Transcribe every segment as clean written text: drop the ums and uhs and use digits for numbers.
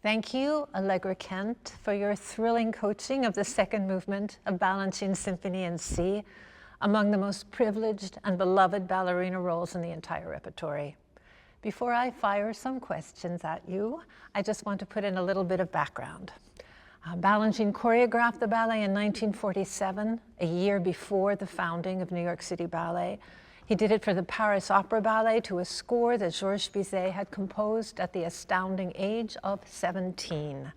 Thank you, Allegra Kent, for your thrilling coaching of the second movement of Balanchine Symphony in C, among the most privileged and beloved ballerina roles in the entire repertory. Before I fire some questions at you, I just want to put in a little bit of background. Balanchine choreographed the ballet in 1947, a year before the founding of New York City Ballet. He did it for the Paris Opera Ballet to a score that Georges Bizet had composed at the astounding age of 17.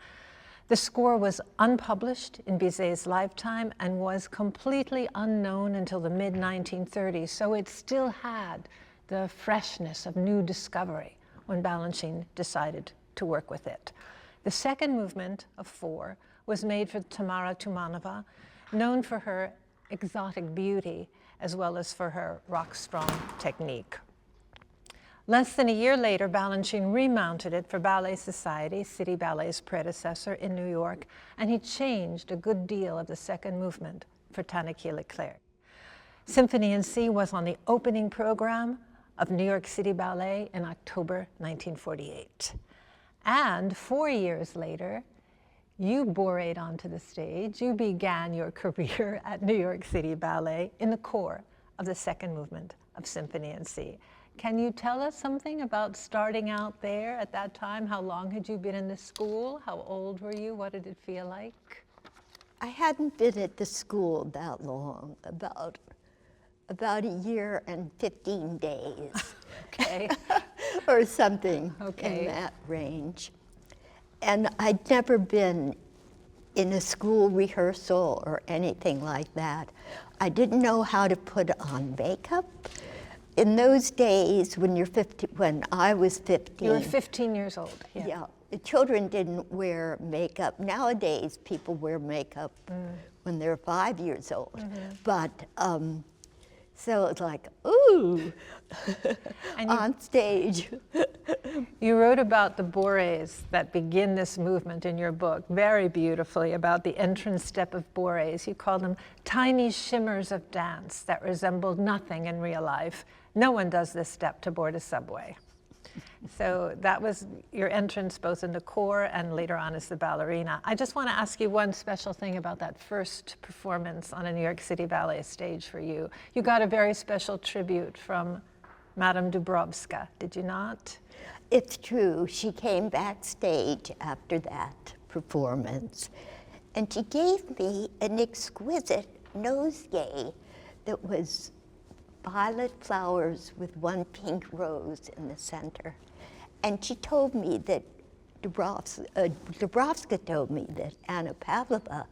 The score was unpublished in Bizet's lifetime and was completely unknown until the mid-1930s, so it still had the freshness of new discovery when Balanchine decided to work with it. The second movement of 4 was made for Tamara Tumanova, known for her exotic beauty as well as for her rock-strong technique. Less than a year later, Balanchine remounted it for Ballet Society, City Ballet's predecessor in New York, and he changed a good deal of the second movement for Tanaki Leclerc. Symphony in C was on the opening program of New York City Ballet in October 1948. And 4 years later, you borrayed onto the stage. You began your career at New York City Ballet in the core of the second movement of Symphony in C. Can you tell us something about starting out there at that time? How long had you been in the school? How old were you? What did it feel like? I hadn't been at the school that long, about a year and 15 days. Okay. Or something Okay. in that range. And I'd never been in a school rehearsal or anything like that. I didn't know how to put on makeup. In those days, when I was 15. You were 15 years old. Yeah, the children didn't wear makeup. Nowadays, people wear makeup when they're 5 years old. But, so it's like, ooh, on stage. You wrote about the bourrées that begin this movement in your book very beautifully, about the entrance step of bourrées. You call them tiny shimmers of dance that resembled nothing in real life. No one does this step to board a subway. So that was your entrance both in the corps and later on as the ballerina. I just want to ask you one special thing about that first performance on a New York City Ballet stage for you. You got a very special tribute from Madame Dubrovska, did you not? It's true. She came backstage after that performance, and she gave me an exquisite nosegay that was violet flowers with one pink rose in the center. And she told me that Dubrovska told me that Anna Pavlova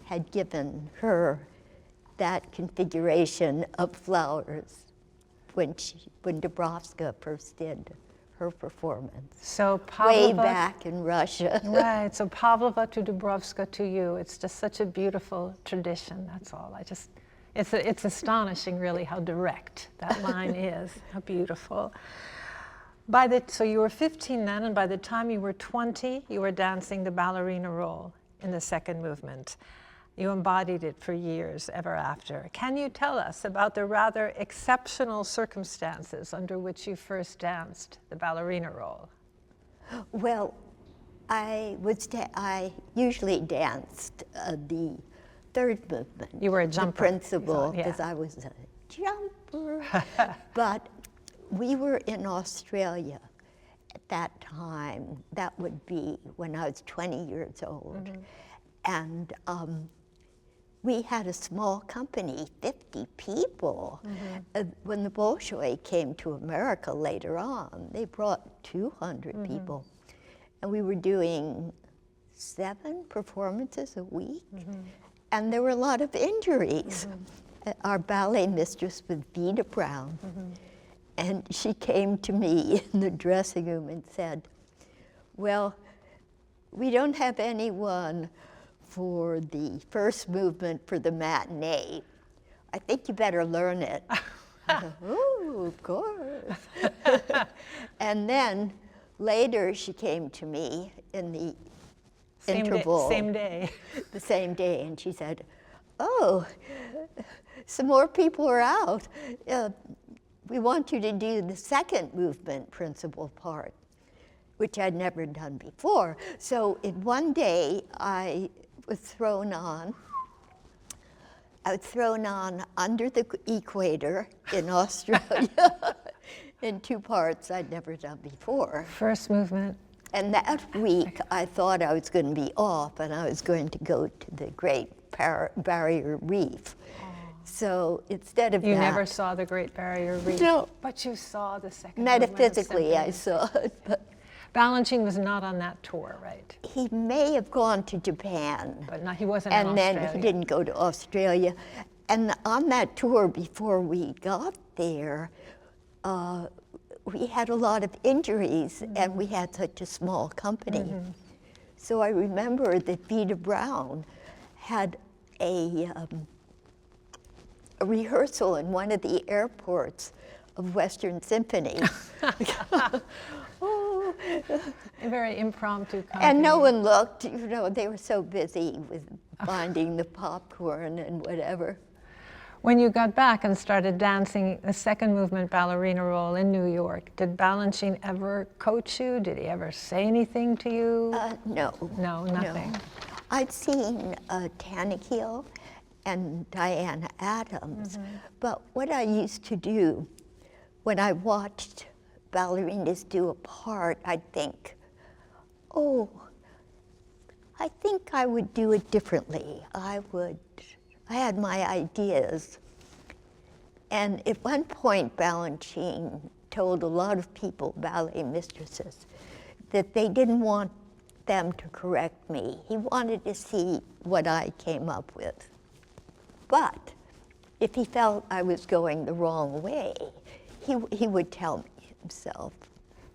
had given her that configuration of flowers when Dubrovska first did her performance. So Pavlova, way back in Russia. Right, so Pavlova to Dubrovska to you. It's just such a beautiful tradition, that's all. It's astonishing really how direct that line is, how beautiful. So you were 15 then, and by the time you were 20, you were dancing the ballerina role in the second movement. You embodied it for years ever after. Can you tell us about the rather exceptional circumstances under which you first danced the ballerina role? Well, I usually danced the third movement. You were a jumper. The principal, because I was a jumper. But we were in Australia at that time. That would be when I was 20 years old. And we had a small company, 50 people. When the Bolshoi came to America later on, they brought 200 people. And we were doing 7 performances a week. And there were a lot of injuries. Our ballet mistress was Vida Brown. And she came to me in the dressing room and said, well, we don't have anyone for the first movement for the matinee. I think you better learn it. Oh, of course. And then later she came to me in the interval. Same day. The same day, and she said, oh, some more people are out. We want you to do the second movement principal part. which I'd never done before. So one day I was thrown on under the equator in Australia in 2 parts I'd never done before. First movement. And that week I thought I was going to be off and I was going to go to the Great Barrier Reef. So instead of You that, never saw the Great Barrier Reef. No. But you saw the second metaphysically movement I of saw it. But Balanchine was not on that tour, right? he may have gone to Japan. But not, he wasn't in And Australia. then he didn't go to Australia. And on that tour, before we got there, we had a lot of injuries, and we had such a small company. So I remember that Vita Brown had a rehearsal in one of the airports of Western Symphony. Oh. A very impromptu company. And no one looked, you know, they were so busy with finding the popcorn and whatever. When you got back and started dancing the second movement ballerina role in New York, did Balanchine ever coach you? Did he ever say anything to you? No. No, nothing. No. I'd seen Tannehill and Diana Adams, but what I used to do when I watched ballerinas do a part, I'd think, oh, I think I would do it differently. I had my ideas. And at one point, Balanchine told a lot of people, ballet mistresses, that they didn't want them to correct me. He wanted to see what I came up with. But if he felt I was going the wrong way, he would tell me himself.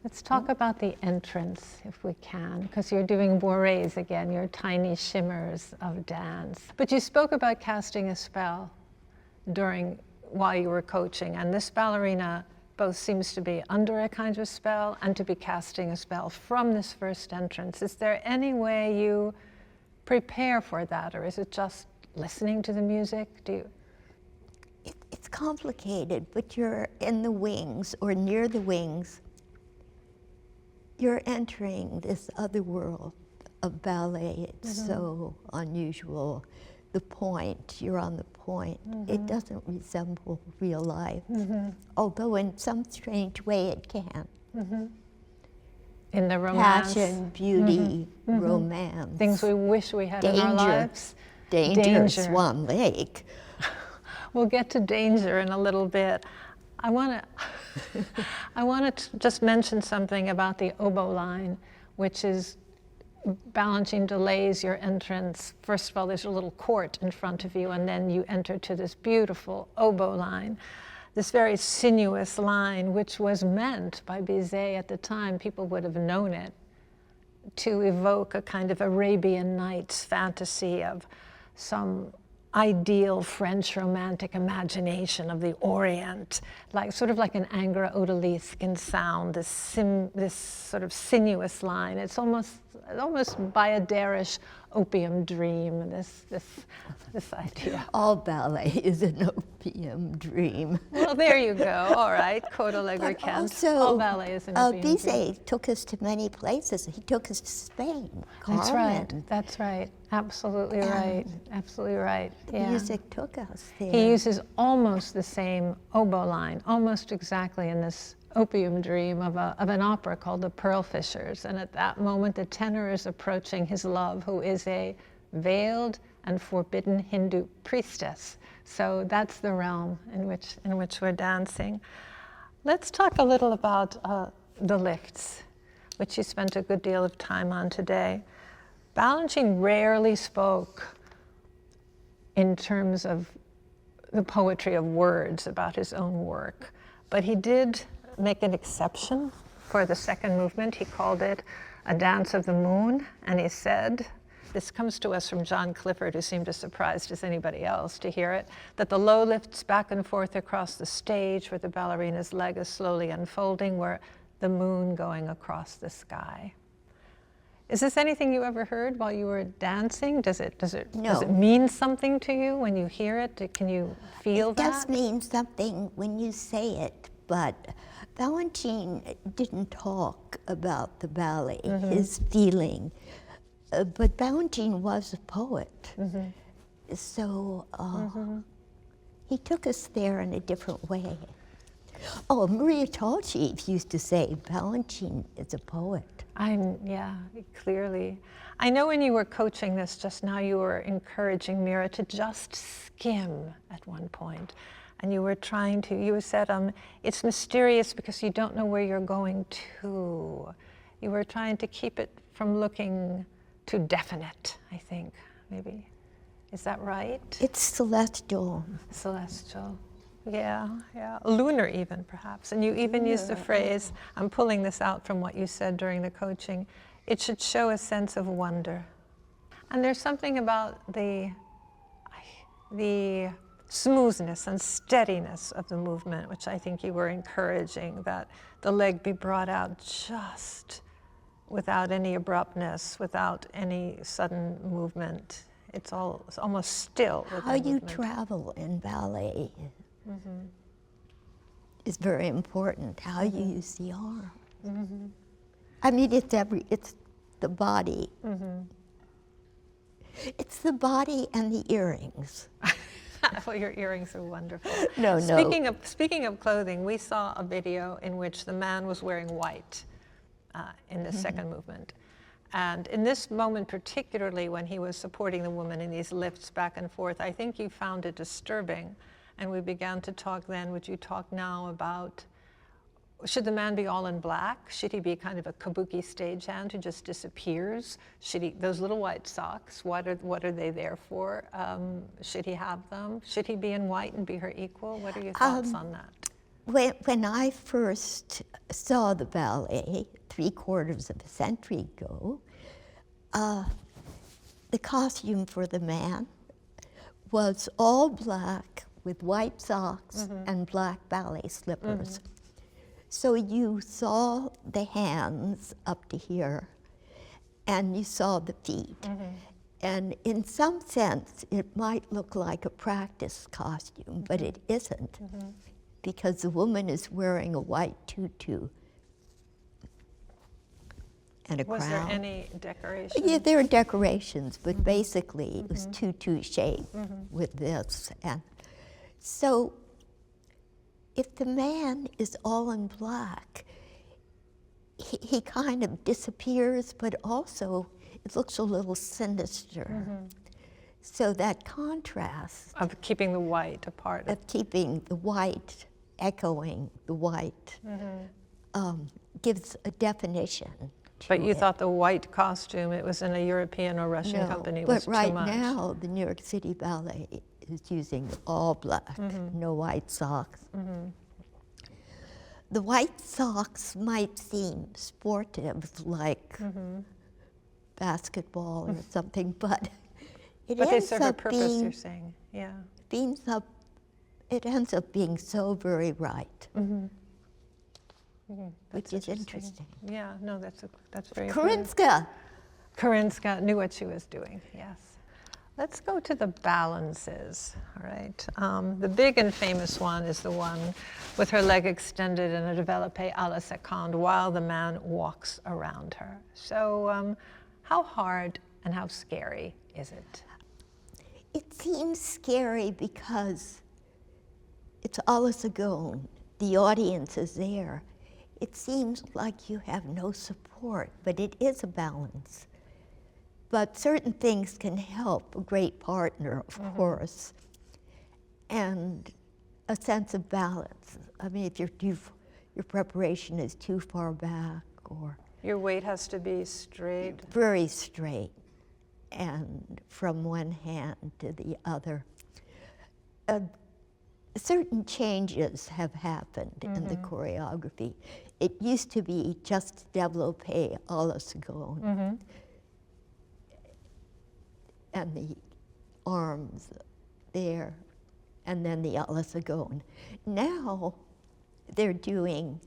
Let's talk about the entrance, if we can, because you're doing bourrées again, your tiny shimmers of dance. But you spoke about casting a spell while you were coaching, and this ballerina both seems to be under a kind of spell and to be casting a spell from this first entrance. Is there any way you prepare for that, or is it just listening to the music? It's complicated, but you're in the wings or near the wings. You're entering this other world of ballet. It's so unusual. The point, you're on the point. It doesn't resemble real life, although in some strange way it can. In the romance. Passion, beauty, romance. Things we wish we had in our lives. Danger, Swan Lake. We'll get to danger in a little bit. I want to just mention something about the oboe line, which is Balanchine delays your entrance. First of all, there's a little court in front of you, and then you enter to this beautiful oboe line, this very sinuous line, which was meant by Bizet at the time. People would have known it to evoke a kind of Arabian Nights fantasy of some ideal French romantic imagination of the Orient, sort of like an Ingres odalisque in sound, this sort of sinuous line. It's almost Bayaderish opium dream, this idea. All ballet is an opium dream. Well, there you go. All right, quote Allegra Kent. All ballet is an opium dream. Bizet took us to many places. He took us to Spain. That's right. That's right. Absolutely right. Absolutely right. Yeah. Music took us there. He uses almost the same oboe line, almost exactly in this opium dream of an opera called The Pearl Fishers. And at that moment, the tenor is approaching his love, who is a veiled and forbidden Hindu priestess. So that's the realm in which we're dancing. Let's talk a little about the lifts, which you spent a good deal of time on today. Balanchine rarely spoke in terms of the poetry of words about his own work, but he did make an exception for the second movement. He called it a dance of the moon, and he said, this comes to us from John Clifford, who seemed as surprised as anybody else to hear it, that the low lifts back and forth across the stage where the ballerina's leg is slowly unfolding were the moon going across the sky. Is this anything you ever heard while you were dancing? Does it mean something to you when you hear it? Can you feel that? It does mean something when you say it, but Balanchine didn't talk about the ballet, his feeling. But Balanchine was a poet. So he took us there in a different way. Oh, Maria Tallchief used to say, Balanchine is a poet. Yeah, clearly. I know when you were coaching this just now, you were encouraging Mira to just skim at one point. And you were trying to, you said, it's mysterious because you don't know where you're going to. You were trying to keep it from looking too definite, I think, maybe. Is that right? It's celestial. Celestial. Yeah. Lunar even, perhaps. And you even used the phrase, I'm pulling this out from what you said during the coaching, it should show a sense of wonder. And there's something about the smoothness and steadiness of the movement, which I think you were encouraging, that the leg be brought out just without any abruptness, without any sudden movement. It's almost still. How you travel in ballet is very important. How you use the arm. I mean, it's the body. It's the body and the earrings. Well, your earrings are wonderful. No. Speaking of clothing, we saw a video in which the man was wearing white in the second movement. And in this moment, particularly when he was supporting the woman in these lifts back and forth, I think you found it disturbing. And we began to talk then. Would you talk now about, should the man be all in black? Should he be kind of a kabuki stagehand who just disappears? Should he, those little white socks, what are they there for? Should he have them? Should he be in white and be her equal? What are your thoughts on that? When I first saw the ballet 3/4 of a century ago, the costume for the man was all black with white socks and black ballet slippers. So you saw the hands up to here, and you saw the feet. And in some sense, it might look like a practice costume, but it isn't, because the woman is wearing a white tutu and a crown. Was there any decoration? Yeah, there are decorations, but basically it was tutu shape with this. And so if the man is all in black, he kind of disappears, but also it looks a little sinister. So that contrast Of keeping the white apart. of keeping the white, echoing the white, gives a definition to But you it. thought the white costume, it was in a European or Russian company, was but right too much. now the New York City Ballet is using all black, no white socks. The white socks might seem sportive, like basketball or something, but it But they ends serve a up purpose, you're saying. Yeah. it ends up being so very right, which is interesting. Yeah, no, that's very Karinska. Karinska knew what she was doing, yes. Let's go to the balances, all right? The big and famous one is the one with her leg extended in a développé à la seconde while the man walks around her. So how hard and how scary is it? It seems scary because it's à la seconde. The audience is there. It seems like you have no support, but it is a balance. But certain things can help a great partner, of course, and a sense of balance. I mean, if your preparation is too far back or Your weight has to be straight. very straight and from one hand to the other. Certain changes have happened in the choreography. It used to be just développé à la seconde. And the arms there, and then the à la seconde. Now they're doing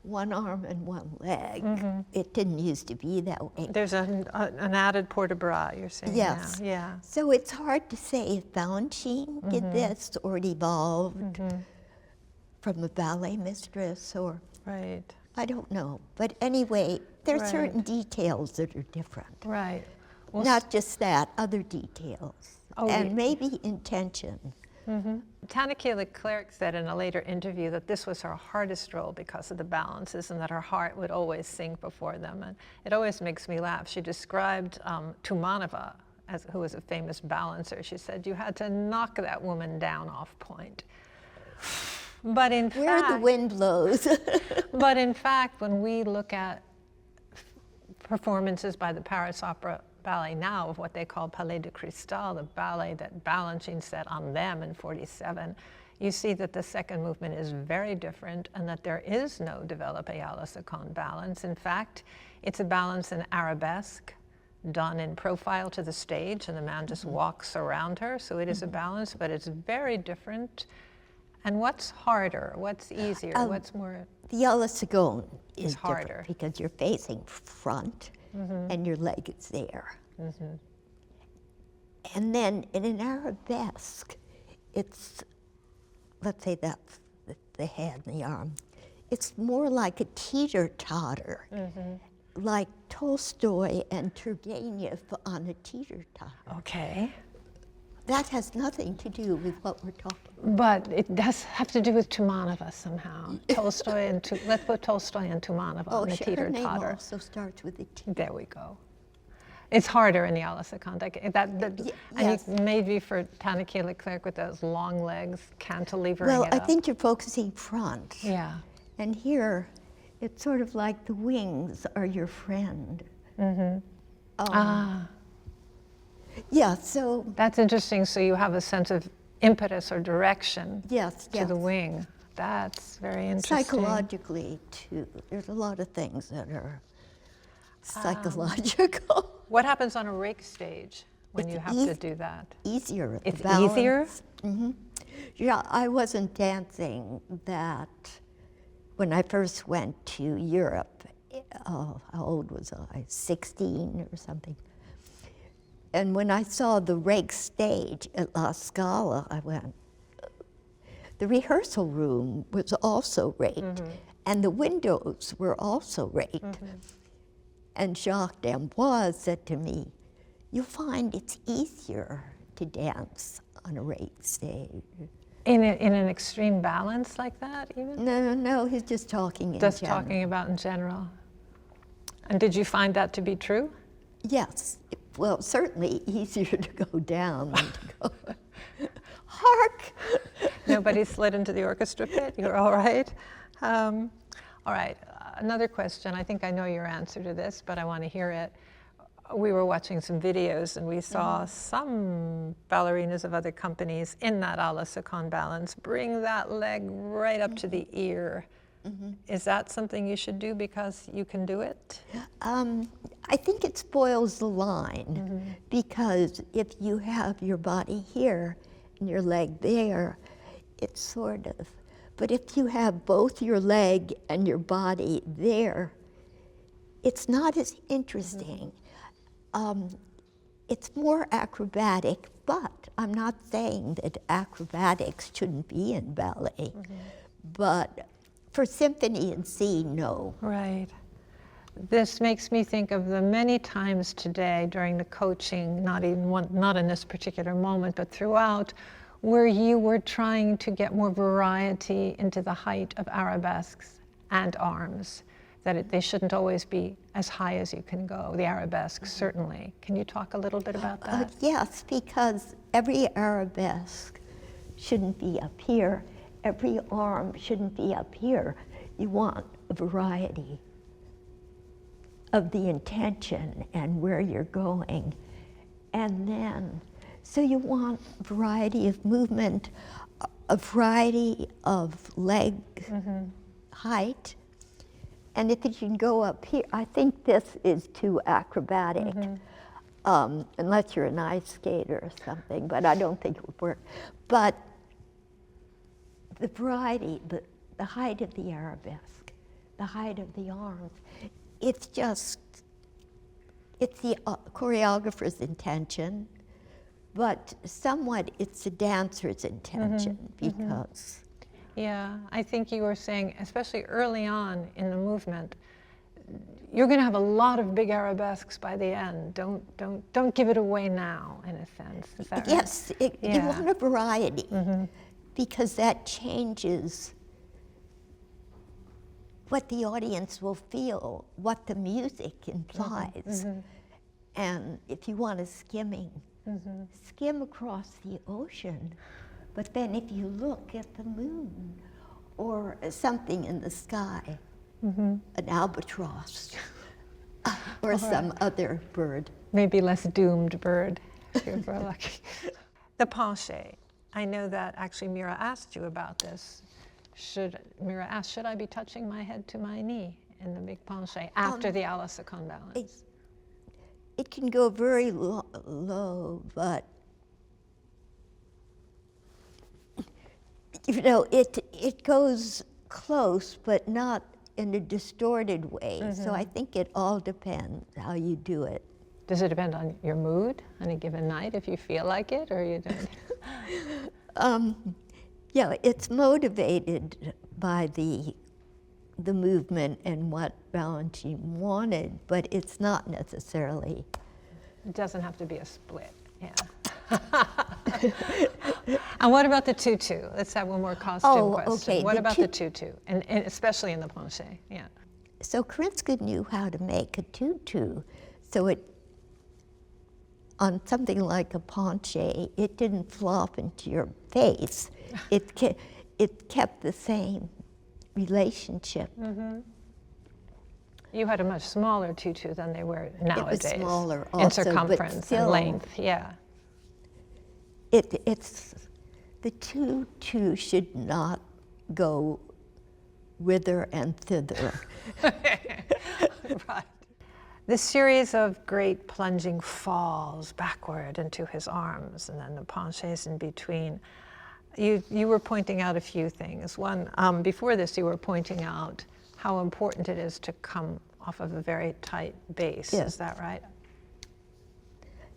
one arm and one leg. It didn't used to be that way. There's an added port de bras, you're saying. Yes. Now. Yeah. So it's hard to say if Balanchine did this or it evolved. from a ballet mistress or, Right. I don't know. But anyway, there are Right. certain details that are different. Right. Well, Not just that, other details. Oh, and yeah. maybe intention. Tanaquil Leclerc said in a later interview that this was her hardest role because of the balances and that her heart would always sink before them. And it always makes me laugh. She described Tumanova, who was a famous balancer. She said, you had to knock that woman down off point. But in Where the wind blows. But in fact, when we look at performances by the Paris Opera Ballet now of what they call Palais de Cristal, the ballet that Balanchine set on them in '47, you see that the second movement is very different and that there is no développé à la seconde balance. In fact, it's a balance in arabesque done in profile to the stage, and the man just walks around her. So it is a balance, but it's very different. And what's harder? What's easier? What's more? The à la seconde is harder. different because you're facing front and your leg is there. And then in an arabesque, it's, let's say that's the head and the arm. It's more like a teeter-totter, like Tolstoy and Turgenev on a teeter-totter. Okay. That has nothing to do with what we're talking about. But it does have to do with Tumanova somehow. Tolstoy and let's put Tolstoy and Tumanova on the Her name teeter-totter. also starts with a T. There we go. It's harder in the à la seconde. And yes. maybe for Tanaquil Leclerc with those long legs, cantilevering Well, it I up. think you're focusing front. Yeah. And here, it's sort of like the wings are your friend. Yeah, so That's interesting. So you have a sense of impetus or direction yes, to the wing. That's very interesting. Psychologically, too. There's a lot of things that are psychological. What happens on a rake stage when It's you have to do that? Easier. the It's easier? balance. Yeah, I wasn't dancing that when I first went to Europe. How old was I? 16 or something. And when I saw the rake stage at La Scala, I went, the rehearsal room was also raked, and the windows were also raked. And Jacques d'Amboise said to me, you'll find it's easier to dance on a raked stage. In an extreme balance like that, even? No, he's just talking in Just general. talking about in general. And did you find that to be true? Yes. Well, certainly easier to go down than to go. Hark! Nobody slid into the orchestra pit? You're all right? All right, another question. I think I know your answer to this, but I want to hear it. We were watching some videos and we saw some ballerinas of other companies in that à la seconde balance bring that leg right up to the ear. Is that something you should do because you can do it? I think it spoils the line because if you have your body here and your leg there, it's sort of, but if you have both your leg and your body there, it's not as interesting. It's more acrobatic, but I'm not saying that acrobatics shouldn't be in ballet, but for symphony and C, no. Right. This makes me think of the many times today during the coaching, not in this particular moment, but throughout, where you were trying to get more variety into the height of arabesques and arms, that they shouldn't always be as high as you can go, the arabesques, certainly. Can you talk a little bit about that? Yes, because every arabesque shouldn't be up here. Every arm shouldn't be up here. You want a variety of the intention and where you're going. And then, so you want variety of movement, a variety of leg height. And if you can go up here, I think this is too acrobatic, unless you're an ice skater or something, but I don't think it would work. But the variety, the height of the arabesque, the height of the arms, it's the choreographer's intention, but somewhat it's the dancer's intention because Yeah, I think you were saying, especially early on in the movement, you're going to have a lot of big arabesques by the end. Don't give it away now, in a sense. Is that right? Yes, you Yeah. want a variety, because that changes what the audience will feel, what the music implies. And if you want a skimming, skim across the ocean. But then if you look at the moon or something in the sky, an albatross or some other bird. Maybe less doomed bird, if we're lucky. The penché. I know that actually Mira asked you about this. Mira asked, should I be touching my head to my knee in the big penché after the à la seconde balance? It can go very low, but you know, it goes close, but not in a distorted way. So I think it all depends how you do it. Does it depend on your mood on a given night, if you feel like it, or you don't? Yeah, it's motivated by the movement and what Balanchine wanted, but it's not necessarily. It doesn't have to be a split, yeah. And what about the tutu? Let's have one more costume question. Okay. What about the tutu, and especially in the penché? Yeah. So Krinska knew how to make a tutu, so it, on something like a penché, it didn't flop into your face. It kept the same relationship. You had a much smaller tutu than they wear nowadays. It was smaller in also, circumference but still, and length, yeah. It's the tutu should not go whither and thither. Right. The series of great plunging falls backward into his arms, and then the penchés in between. You were pointing out a few things. One, before this, you were pointing out how important it is to come off of a very tight base. Yes. Is that right?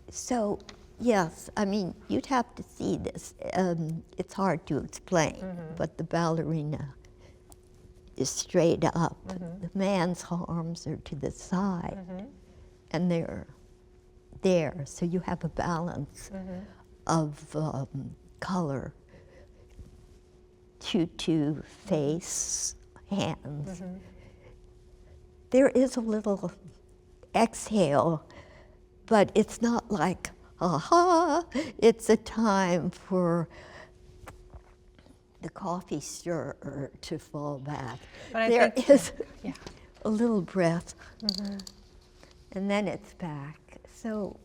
So, yes, I mean, you'd have to see this. It's hard to explain, but the ballerina is straight up. The man's arms are to the side, and they're there. So you have a balance of color, tutu, face, hands. There is a little exhale, but it's not like, aha, it's a time for the coffee stirrer to fall back. But There think, is yeah. a little breath, and then it's back. So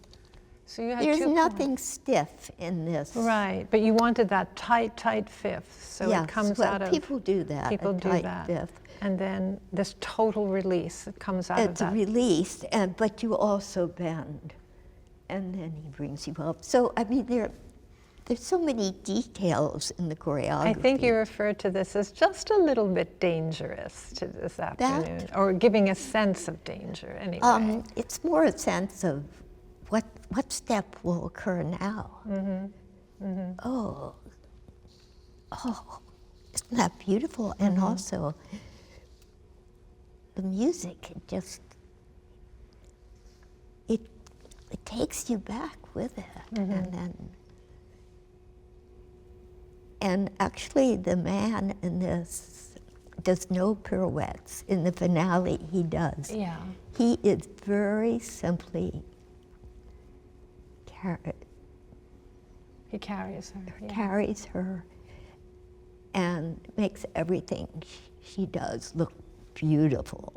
So you had there's 2 nothing stiff in this. Right, but you wanted that tight fifth, so Yes, it comes well, out of. people do that. People a do tight that. Fifth. And then this total release that comes out of It's that. released, but you also bend, and then he brings you up. So I mean, there's so many details in the choreography. I think you referred to this as just a little bit dangerous to this afternoon, or giving a sense of danger anyway. It's more a sense of what step will occur now. Oh, isn't that beautiful? And also, the music, it takes you back with it. And actually the man in this does no pirouettes. In the finale, he does. Yeah. He is very simply He carries her. Yeah. carries her and makes everything she does look beautiful.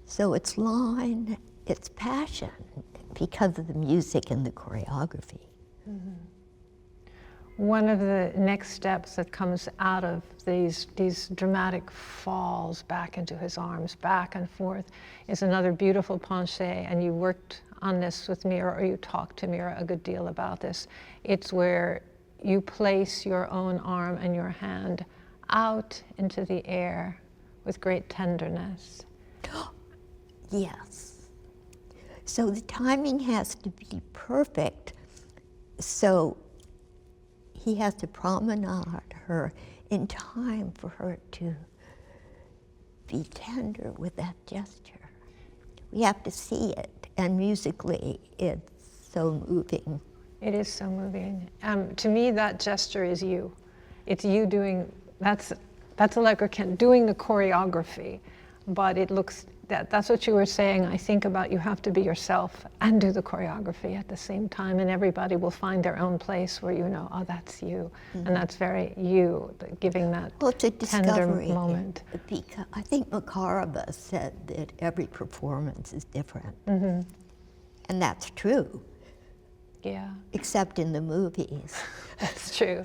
So it's line, it's passion because of the music and the choreography. One of the next steps that comes out of these dramatic falls back into his arms, back and forth, is another beautiful penché, and you worked on this with Mira, or you talked to Mira a good deal about this. It's where you place your own arm and your hand out into the air with great tenderness. Yes. So the timing has to be perfect. So he has to promenade her in time for her to be tender with that gesture. We have to see it, and musically it's so moving. It is so moving. To me, that gesture is you. It's you doing, that's Allegra Kent doing the choreography, but it looks, that's what you were saying, I think about you have to be yourself and do the choreography at the same time, and everybody will find their own place where you know, oh, that's you. And that's very you, giving that Well, it's a tender discovery moment. because I think Makarova said that every performance is different. And that's true, Yeah, except in the movies. that's true.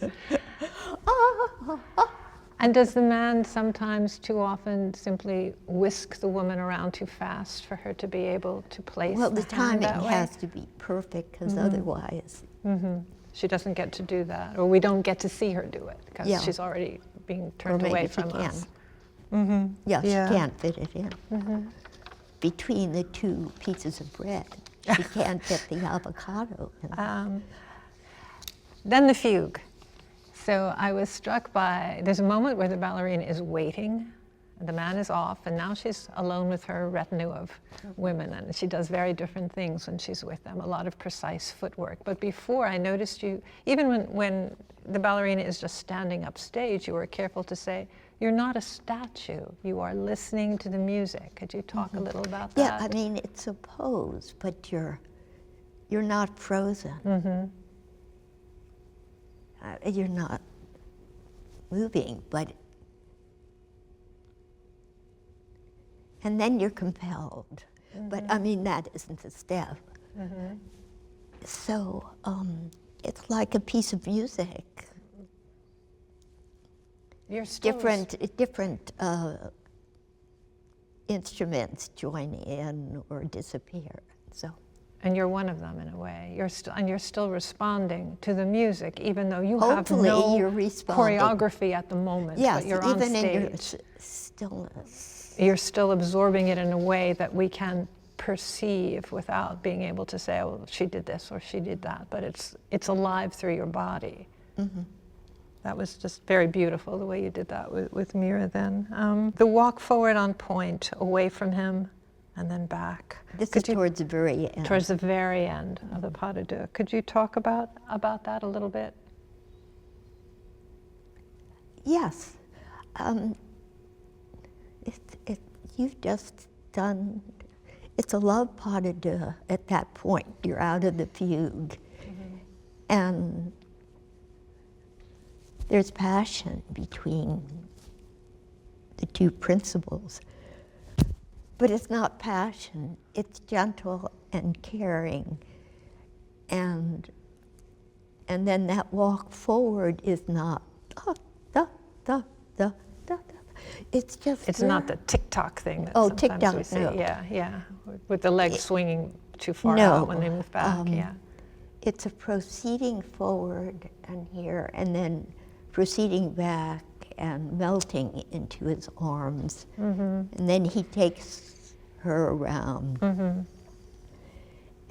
And does the man sometimes too often simply whisk the woman around too fast for her to be able to place Well, the the hand timing that way? has to be perfect, because otherwise, She doesn't get to do that, or we don't get to see her do it because Yeah. she's already being or turned maybe away she from can't. us. Yeah, Yeah. she can't fit it in. Between the two pieces of bread, she can't get the avocado in. Then the fugue. So I was struck by, there's a moment where the ballerina is waiting, and the man is off, and now she's alone with her retinue of women, and she does very different things when she's with them, a lot of precise footwork. But before, I noticed you, even when the ballerina is just standing up stage, you were careful to say, you're not a statue, you are listening to the music. Could you talk a little about Yeah, that? I mean, it's a pose, but you're not frozen. You're not moving, but and then you're compelled. But I mean, that isn't a step. So it's like a piece of music. You're still Different instruments join in or disappear. So. And you're one of them in a way. You're still responding to the music, even though you Hopefully have no you're responding. choreography at the moment. Yes, but you're on even stage. in your stillness. You're still absorbing it in a way that we can perceive without being able to say, "Oh, she did this or she did that." But it's alive through your body. That was just very beautiful the way you did that with Mira. Then the walk forward on point, away from him, and then back. This is towards the very end. Towards the very end of the pas de deux. Could you talk about that a little bit? Yes. You've just done, it's a love pas de deux at that point. You're out of the fugue. And there's passion between the two principals. But it's not passion, it's gentle and caring. And then that walk forward is not da, da, da, da, da. It's just It's not the tick-tock thing that Oh, sometimes tick-tock, we see. no. Yeah, with the legs swinging too far No, out when they move back, yeah. It's a proceeding forward and here, and then proceeding back and melting into his arms. And then he takes her around.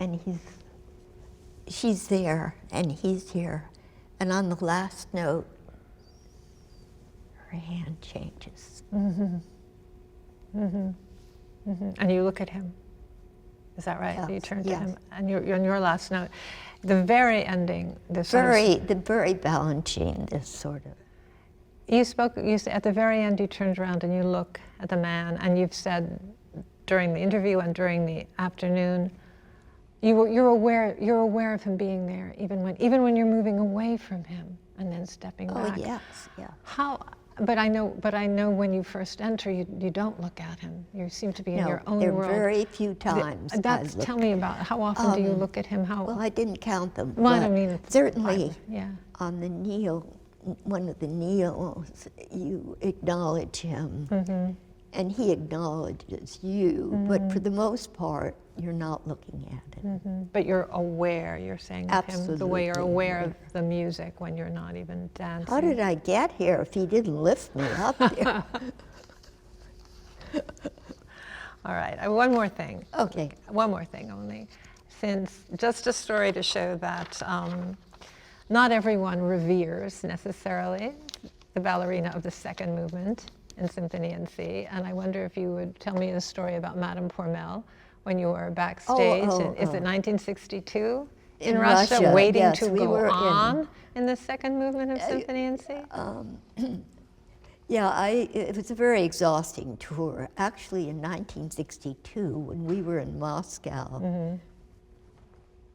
And she's there, and he's here. And on the last note, her hand changes. And you look at him. Is that right? Yes, You turn to yes. him, and you're on your last note. The very ending, The very Balanchine, this sort of. You said at the very end, you turned around and you look at the man, and you've said during the interview and during the afternoon, you're aware of him being there, even when you're moving away from him and then stepping back. Oh yes, yeah. But I know when you first enter, you don't look at him. You seem to be in your own there world. are very few times. Tell me about how often do you look at him? Well, I didn't count them. Well, I but don't mean it's certainly yeah. on the kneel, one of the kneels, you acknowledge him, and he acknowledges you. But for the most part, you're not looking at it. But you're aware, you're saying of him, the way you're Absolutely. aware of the music when you're not even dancing. How did I get here if he didn't lift me up there? All right, one more thing. Okay. One more thing only. Since, just a story to show that Not everyone reveres necessarily the ballerina of the second movement in Symphony in C, and I wonder if you would tell me a story about Madame Pourmel when you were backstage. Is it 1962 in Russia, waiting yes, to we go were on in the second movement of Symphony in C? Yeah, it was a very exhausting tour. Actually, in 1962, when we were in Moscow,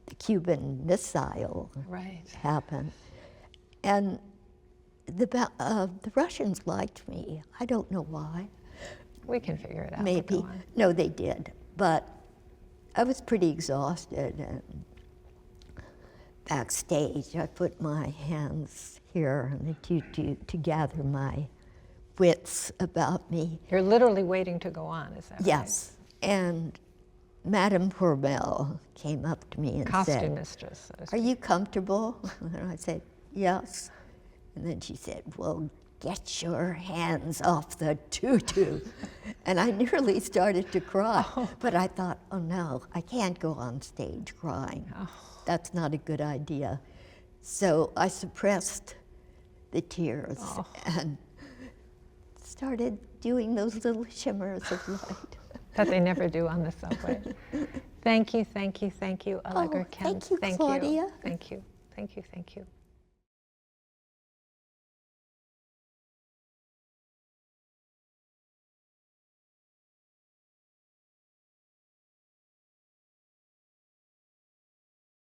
the Cuban missile happened, and the Russians liked me. I don't know why. We can figure it out. Maybe. No, they did. But I was pretty exhausted. And backstage, I put my hands here in the tutu to gather my wits about me. You're literally waiting to go on, is that right? Yes. And Madame Pourmel came up to me and Costume said, mistress. So to "Are speak. you comfortable?" And I said, "Yes." And then she said, "Well, get your hands off the tutu." And I nearly started to cry. But I thought, oh no, I can't go on stage crying. That's not a good idea. So I suppressed the tears and started doing those little shimmers of light. That they never do on the subway. Thank you, Allegra Kent. Thank you, Claudia. Thank you.